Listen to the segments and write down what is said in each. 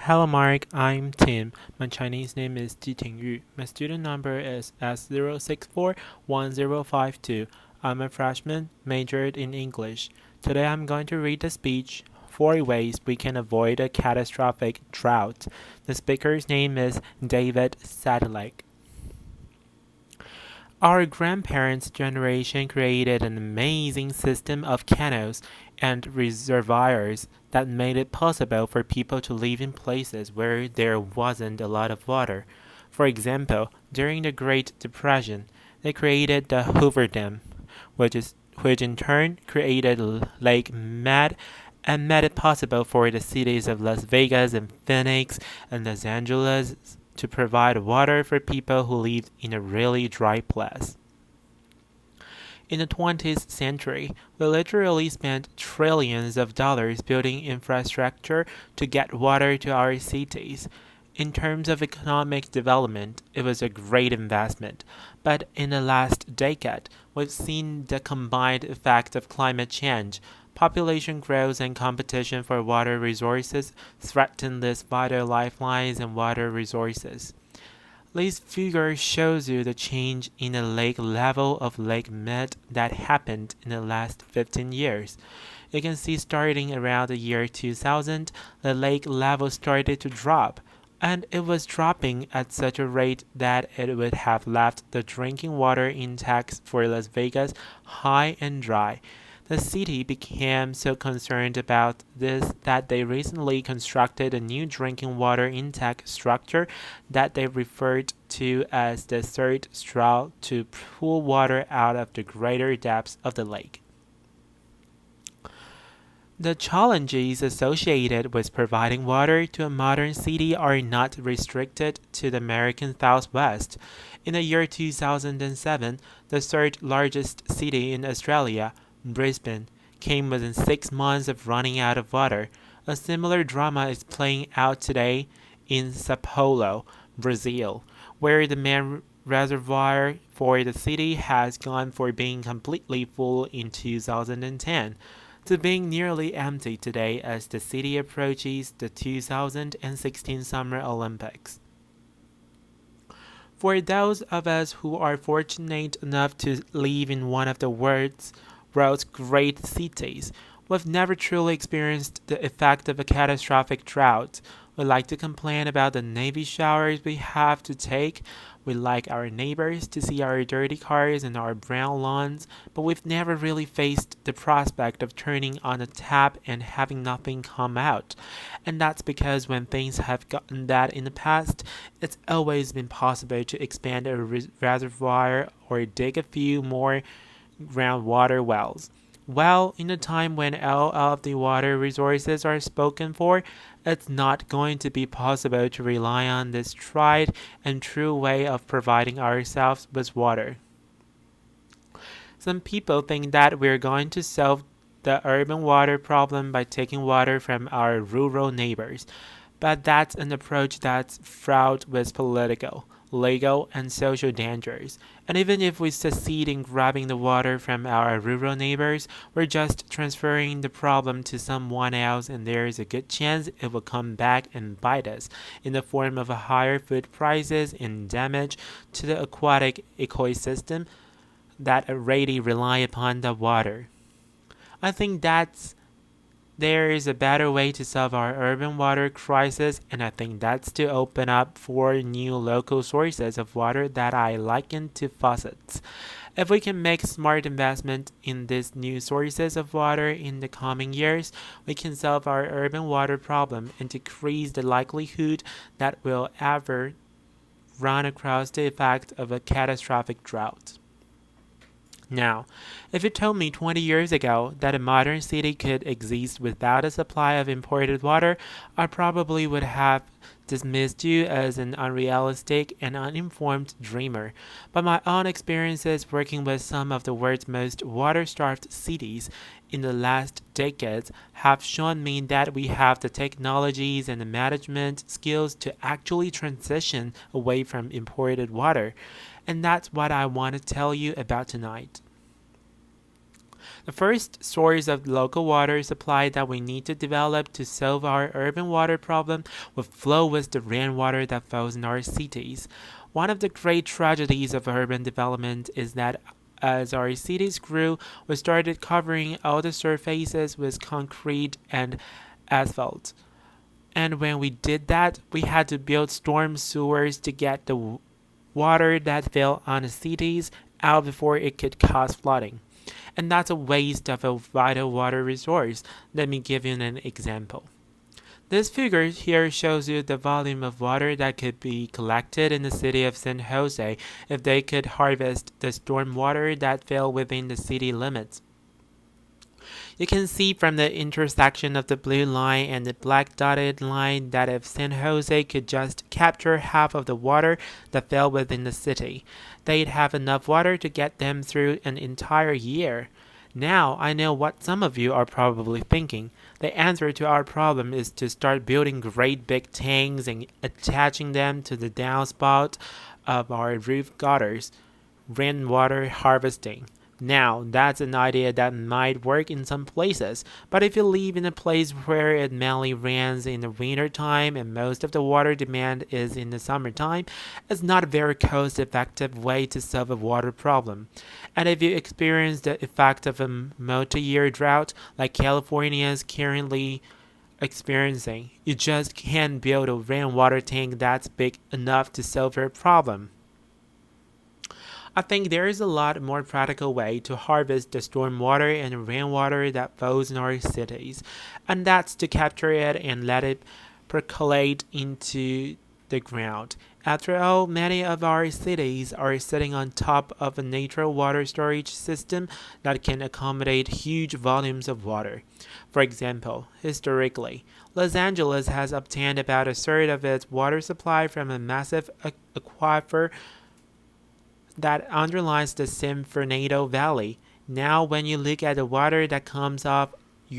Hello Mark, I'm Tim. My Chinese name is Ji Tingyu. My student number is S0641052. I'm a freshman, majored in English. Today I'm going to read the speech, 4 Ways We Can Avoid a Catastrophic Drought. The speaker's name is David Sedlak. Our grandparents' generation created an amazing system of canals and reservoirs that made it possible for people to live in places where there wasn't a lot of water. For example, during the Great Depression, they created the Hoover Dam, which in turn created Lake Mead and made it possible for the cities of Las Vegas and Phoenix and Los Angeles to provide water for people who lived in a really dry place. In the 20th century, we literally spent trillions of dollars building infrastructure to get water to our cities. In terms of economic development, it was a great investment. But in the last decade, we've seen the combined effect of climate change. Population growth and competition for water resources threaten these vital lifelines and water resources. This figure shows you the change in the lake level of Lake Mead that happened in the last 15 years. You can see starting around the year 2000, the lake level started to drop, and it was dropping at such a rate that it would have left the drinking water intakes for Las Vegas high and dry. The city became so concerned about this that they recently constructed a new drinking water intake structure that they referred to as the third straw to pull water out of the greater depths of the lake. The challenges associated with providing water to a modern city are not restricted to the American Southwest. In the year 2007, the third largest city in Australia, Brisbane, came within 6 months of running out of water. A similar drama is playing out today in Sao Paulo, Brazil, where the main reservoir for the city has gone from being completely full in 2010 to being nearly empty today as the city approaches the 2016 Summer Olympics. For those of us who are fortunate enough to live in one of the world's great cities, we've never truly experienced the effect of a catastrophic drought. We like to complain about the Navy showers we have to take. We like our neighbors to see our dirty cars and our brown lawns, but we've never really faced the prospect of turning on a tap and having nothing come out. And that's because when things have gotten that in the past, it's always been possible to expand a reservoir or dig a few more groundwater wells. Well, in a time when all of the water resources are spoken for, it's not going to be possible to rely on this tried and true way of providing ourselves with water. Some people think that we're going to solve the urban water problem by taking water from our rural neighbors, but that's an approach that's fraught with political, legal, and social dangers. And even if we succeed in grabbing the water from our rural neighbors, we're just transferring the problem to someone else, and there is a good chance it will come back and bite us in the form of higher food prices and damage to the aquatic ecosystem that already rely upon the water. I think there is a better way to solve our urban water crisis, and I think that's to open up 4 new local sources of water that I liken to faucets. If we can make smart investment in these new sources of water in the coming years, we can solve our urban water problem and decrease the likelihood that we'll ever run across the effect of a catastrophic drought. Now, if you told me 20 years ago that a modern city could exist without a supply of imported water, I probably would have dismissed you as an unrealistic and uninformed dreamer. But my own experiences working with some of the world's most water-starved cities in the last decades have shown me that we have the technologies and the management skills to actually transition away from imported water. And that's what I want to tell you about tonight. The first source of local water supply that we need to develop to solve our urban water problem will flow with the rainwater that falls in our cities. One of the great tragedies of urban development is that as our cities grew, we started covering all the surfaces with concrete and asphalt. And when we did that, we had to build storm sewers to get the water that fell on the cities out before it could cause flooding. And that's a waste of a vital water resource. Let me give you an example. This figure here shows you the volume of water that could be collected in the city of San Jose if they could harvest the storm water that fell within the city limits. You can see from the intersection of the blue line and the black dotted line that if San Jose could just capture half of the water that fell within the city, they'd have enough water to get them through an entire year. Now I know what some of you are probably thinking. The answer to our problem is to start building great big tanks and attaching them to the downspout of our roof gutters. Rainwater harvesting. Now, that's an idea that might work in some places, but if you live in a place where it mainly rains in the winter time and most of the water demand is in the summertime, it's not a very cost-effective way to solve a water problem. And if you experience the effect of a multi-year drought like California is currently experiencing, you just can't build a rainwater tank that's big enough to solve your problem. I think there is a lot more practical way to harvest the stormwater and rainwater that falls in our cities, and that's to capture it and let it percolate into the ground. After all, many of our cities are sitting on top of a natural water storage system that can accommodate huge volumes of water. For example, historically, Los Angeles has obtained about a third of its water supply from a massive aquifer that underlies the San Fernando Valley. Now, when you look at the water that comes off of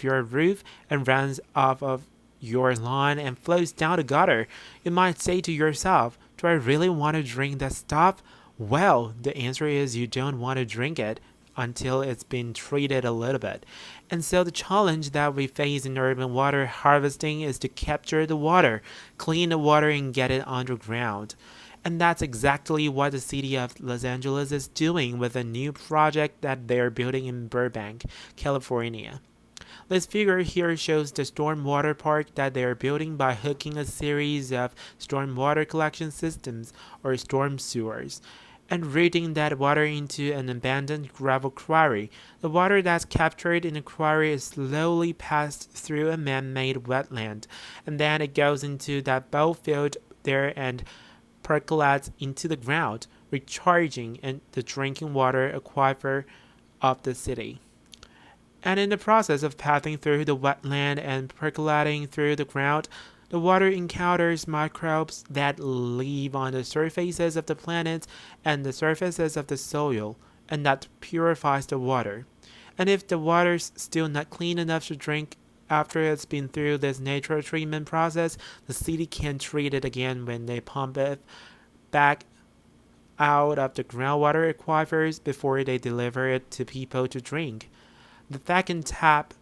your roof and runs off of your lawn and flows down the gutter, you might say to yourself, "Do I really want to drink that stuff?" Well, the answer is you don't want to drink it until it's been treated a little bit. And so the challenge that we face in urban water harvesting is to capture the water, clean the water, and get it underground. And that's exactly what the city of Los Angeles is doing with a new project that they're building in Burbank, California. This figure here shows the stormwater park that they are building by hooking a series of stormwater collection systems, or storm sewers, and routing that water into an abandoned gravel quarry. The water that's captured in the quarry is slowly passed through a man-made wetland, and then it goes into that bowl field there and percolates into the ground, recharging in the drinking water aquifer of the city. And in the process of passing through the wetland and percolating through the ground, the water encounters microbes that live on the surfaces of the planets and the surfaces of the soil, and that purifies the water. And if the water's still not clean enough to drink after it's been through this natural treatment process, the city can treat it again when they pump it back out of the groundwater aquifers before they deliver it to people to drink. The second tap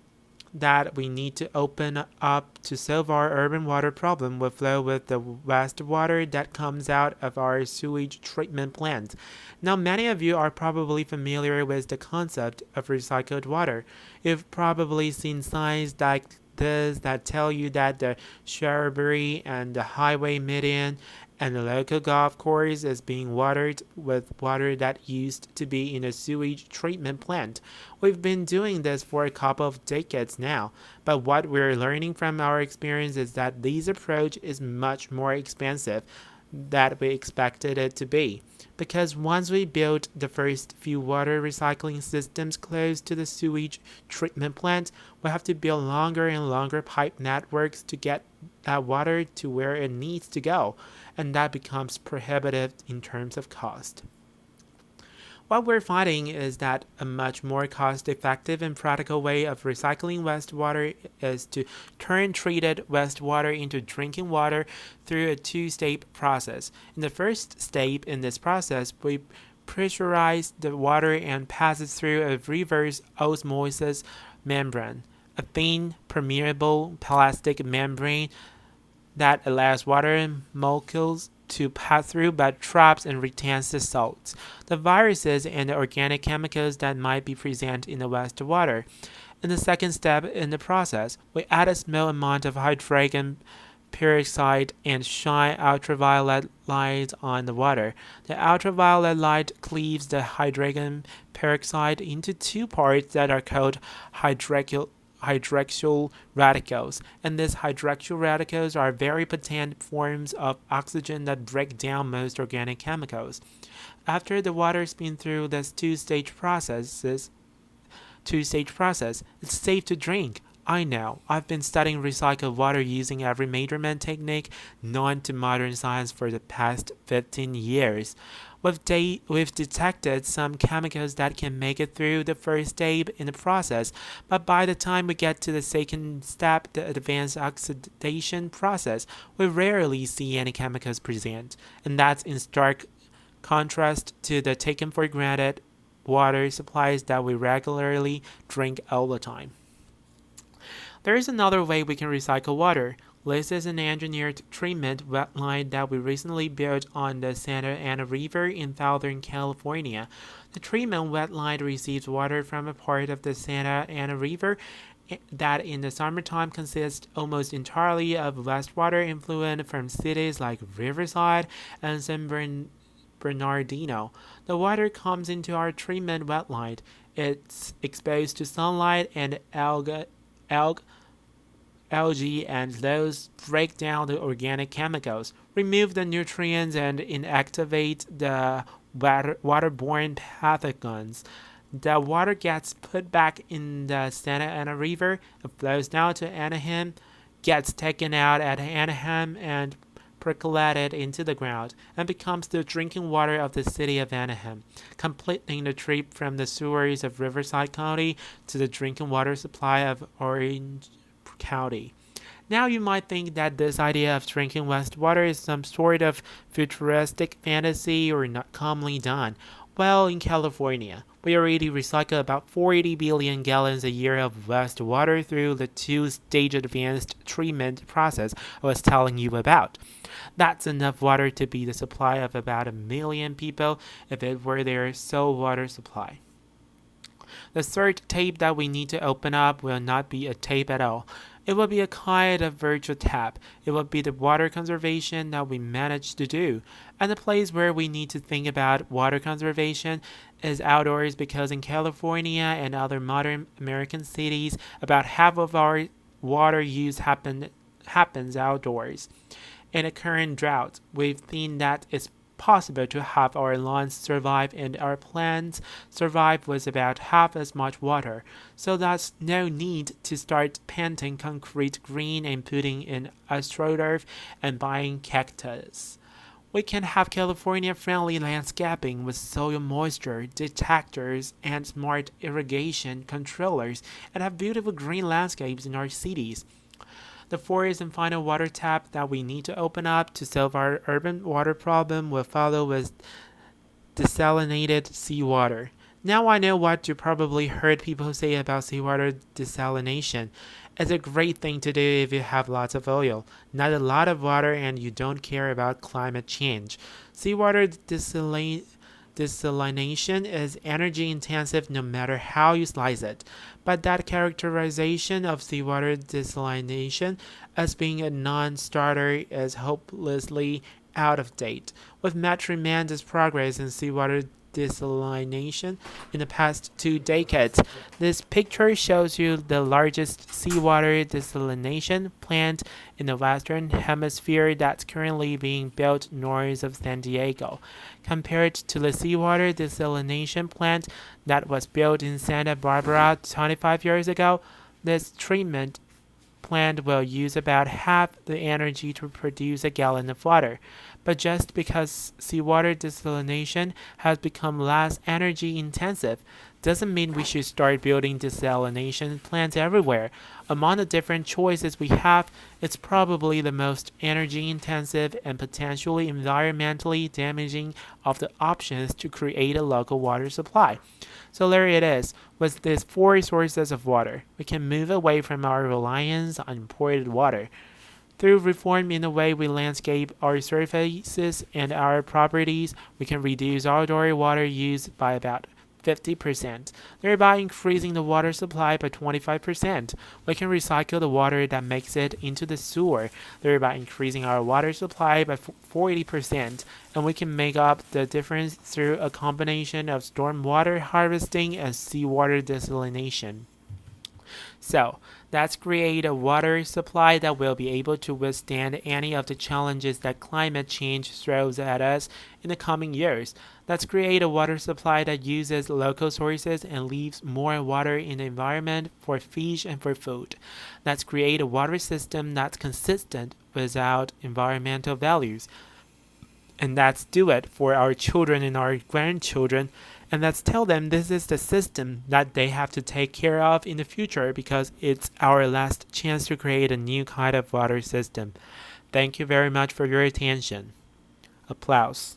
that we need to open up to solve our urban water problem will flow with the wastewater that comes out of our sewage treatment plants. Now, many of you are probably familiar with the concept of recycled water. You've probably seen signs like this that tell you that the shrubbery and the highway median and the local golf course is being watered with water that used to be in a sewage treatment plant. We've been doing this for a couple of decades now, but what we're learning from our experience is that this approach is much more expensive than we expected it to be. Because once we built the first few water recycling systems close to the sewage treatment plant, we have to build longer and longer pipe networks to get that water to where it needs to go, and that becomes prohibitive in terms of cost. What we're finding is that a much more cost-effective and practical way of recycling wastewater is to turn treated wastewater into drinking water through a two-step process. In the first step in this process, we pressurizes the water and passes through a reverse osmosis membrane, a thin, permeable plastic membrane that allows water molecules to pass through but traps and retains the salts, the viruses, and the organic chemicals that might be present in the wastewater. In the second step in the process, we add a small amount of hydrogen peroxide and shine ultraviolet light on the water. The ultraviolet light cleaves the hydrogen peroxide into two parts that are called hydroxyl radicals, and these hydroxyl radicals are very potent forms of oxygen that break down most organic chemicals. After the water has been through this two-stage process, it's safe to drink. I know. I've been studying recycled water using every measurement technique known to modern science for the past 15 years. We've detected some chemicals that can make it through the first step in the process, but by the time we get to the second step, the advanced oxidation process, we rarely see any chemicals present, and that's in stark contrast to the taken for granted water supplies that we regularly drink all the time. There is another way we can recycle water. This is an engineered treatment wetline that we recently built on the Santa Ana River in Southern California. The treatment wetline receives water from a part of the Santa Ana River that in the summertime consists almost entirely of wastewater influent from cities like Riverside and San Bernardino. The water comes into our treatment wetline. It's exposed to sunlight and algae, and those break down the organic chemicals, remove the nutrients, and inactivate the waterborne pathogens. The water gets put back in the Santa Ana River, it flows down to Anaheim, gets taken out at Anaheim, and percolated into the ground, and becomes the drinking water of the city of Anaheim, completing the trip from the sewers of Riverside County to the drinking water supply of Orange County. Now you might think that this idea of drinking wastewater is some sort of futuristic fantasy or not commonly done. Well, in California, we already recycle about 40 billion gallons a year of wastewater through the two-stage advanced treatment process I was telling you about. That's enough water to be the supply of about 1 million people if it were their sole water supply. The third tape that we need to open up will not be a tape at all. It will be a kind of virtual tap. It will be the water conservation that we managed to do. And the place where we need to think about water conservation is outdoors, because in California and other modern American cities, about half of our water use happens outdoors. In a current drought, we've seen that it's possible to have our lawns survive and our plants survive with about half as much water, so there's no need to start painting concrete green and putting in astroturf and buying cactus. We can have California-friendly landscaping with soil moisture detectors and smart irrigation controllers, and have beautiful green landscapes in our cities. The fourth and final water tap that we need to open up to solve our urban water problem will follow with desalinated seawater. Now I know what you probably heard people say about seawater desalination. It's a great thing to do if you have lots of oil, not a lot of water, and you don't care about climate change. Seawater desalination is energy intensive no matter how you slice it, but that characterization of seawater desalination as being a non-starter is hopelessly out of date. We've made tremendous progress in seawater desalination in the past 2 decades. This picture shows you the largest seawater desalination plant in the Western Hemisphere that's currently being built north of San Diego. Compared to the seawater desalination plant that was built in Santa Barbara 25 years ago, this treatment plant will use about half the energy to produce a gallon of water. But just because seawater desalination has become less energy intensive doesn't mean we should start building desalination plants everywhere. Among the different choices we have, it's probably the most energy intensive and potentially environmentally damaging of the options to create a local water supply. So there it is. With these four sources of water, we can move away from our reliance on imported water. Through reform in the way we landscape our surfaces and our properties, we can reduce outdoor water use by about 50%, thereby increasing the water supply by 25%. We can recycle the water that makes it into the sewer, thereby increasing our water supply by 40%, and we can make up the difference through a combination of stormwater harvesting and seawater desalination. So, let's create a water supply that will be able to withstand any of the challenges that climate change throws at us in the coming years. Let's create a water supply that uses local sources and leaves more water in the environment for fish and for food. Let's create a water system that's consistent without environmental values. And let's do it for our children and our grandchildren. And let's tell them this is the system that they have to take care of in the future because it's our last chance to create a new kind of water system. Thank you very much for your attention. Applause.